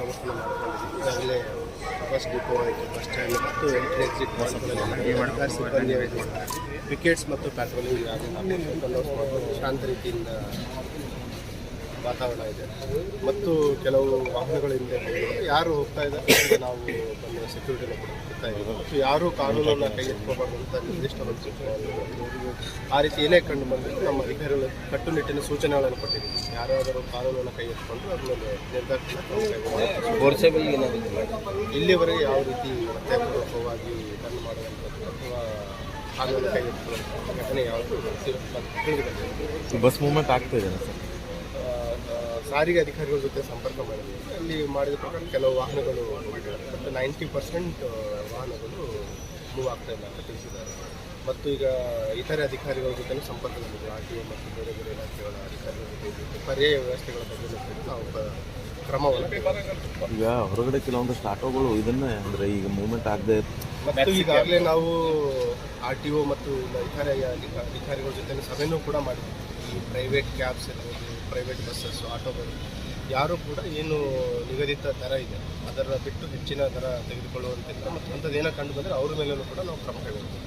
ಬಂದೋಬಸ್ತನ್ನು ಮಾಡಿಕೊಂಡಿದ್ದೀವಿ. ಈಗಾಗಲೇ bus depot ಆಯಿತು, bus stand ಮತ್ತು ಎಂಟ್ರಿ ಎಕ್ಸಿಟ್ ಪಾಯಿಂಟ್ಗಳಲ್ಲಿ ಸಿಬ್ಬಂದಿ ವಿಕೆಟ್ಸ್ ಮತ್ತು ಪ್ಯಾಟ್ರೋಲಿಂಗ್ ಬಂದೋಬಸ್ತ್ ಮಾಡಿಕೊಂಡು ಶಾಂತ ರೀತಿಯಿಂದ ವಾತಾವರಣ ಇದೆ. ಮತ್ತು ಕೆಲವು ವಾಹನಗಳು ಹಿಂದೆ ಯಾರು ಹೋಗ್ತಾ ಇದ್ದಾರೆ ನಾವು ಬಂದು ಸೆಕ್ಯೂರಿಟಿನ ಕೊಡ್ತಾ ಇದ್ದೀವಿ. ಮತ್ತು ಯಾರೂ ಕಾನೂನನ್ನು ಕೈ ಎತ್ಕೋಬಾರ್ದು ಅಂತ ನಿರ್ದಿಷ್ಟವಾದ ಸೂಚನೆಗಳನ್ನು ಆ ರೀತಿ ಏನೇ ಕಂಡು ಬಂದರೆ ನಮ್ಮ ಅಧಿಕಾರಿಗಳು ಕಟ್ಟುನಿಟ್ಟಿನ ಸೂಚನೆಗಳನ್ನು ಕೊಟ್ಟಿದ್ದೀವಿ. ಯಾರಾದರೂ ಕಾನೂನನ್ನು ಕೈ ಎತ್ಕೊಂಡು ಅದ್ರ ಮೇಲೆ ಇಲ್ಲಿವರೆಗೆ ಯಾವ ರೀತಿ ಹತ್ಯಾಪೂರ್ವಕವಾಗಿ ಟರ್ನ್ ಮಾಡುವಂಥದ್ದು ಅಥವಾ ಕಾನೂನು ಕೈ ಎತ್ಕೊಳ್ಳುವಂಥ ಘಟನೆ ಯಾವುದು ತಿಳಿದು ಬಂದಿದೆ. ಬಸ್ ಮೂವ್ಮೆಂಟ್ ಆಗ್ತಾ ಇದೆ ಸರ್. ಸಾರಿಗೆ ಅಧಿಕಾರಿಗಳ ಜೊತೆ ಸಂಪರ್ಕ ಮಾಡಿದ್ವಿ. ಅಲ್ಲಿ ಮಾಡಿದ ಪ್ರಕಾರ ಕೆಲವು ವಾಹನಗಳು ಹೋಗಿದ್ದಾರೆ ಮತ್ತು 90% ವಾಹನಗಳು ಮೂವ್ ಆಗ್ತಾ ಇಲ್ಲ ಅಂತ ತಿಳಿಸಿದ್ದಾರೆ. ಮತ್ತು ಈಗ ಇತರೆ ಅಧಿಕಾರಿಗಳ ಜೊತೆ ಸಂಪರ್ಕದಲ್ಲಿದೆ. RTO ಮತ್ತು ಬೇರೆ ಬೇರೆ ಇಲಾಖೆಗಳ ಅಧಿಕಾರಿಗಳ ಜೊತೆ ಪರ್ಯಾಯ ವ್ಯವಸ್ಥೆಗಳ ಬಗ್ಗೆ ನಾವು ಕ್ರಮವನ್ನು ಈಗ ಹೊರಗಡೆ ಕೆಲವೊಂದಷ್ಟು ಆಟೋಗಳು ಇದನ್ನೇ ಅಂದರೆ ಈಗ ಮೂವ್ಮೆಂಟ್ ಆಗದೆ ಮತ್ತು ಈಗಾಗಲೇ ನಾವು RTO ಮತ್ತು ಇತರೆ ಅಧಿಕಾರಿಗಳ ಜೊತೆ ಸಭೆಯೂ ಕೂಡ ಮಾಡಿದ್ವಿ. ಈ ಪ್ರೈವೇಟ್ ಕ್ಯಾಬ್ಸ್ ಇರ್ಬೋದು, ಪ್ರೈವೇಟ್ ಬಸ್ಸಸ್ಸು, ಆಟೋಗಳು ಯಾರೂ ಕೂಡ ಏನು ನಿಗದಿತ ದರ ಇದೆ ಅದರ ಬಿಟ್ಟು ಹೆಚ್ಚಿನ ದರ ತೆಗೆದುಕೊಳ್ಳುವಂತಿಲ್ಲ. ಮತ್ತು ಅಂಥದ್ದೇನೋ ಕಂಡು ಬಂದರೆ ಅವ್ರ ಮೇಲೂ ಕೂಡ ನಾವು ಕ್ರಮ ಕೈಗೊಳ್ತೀವಿ.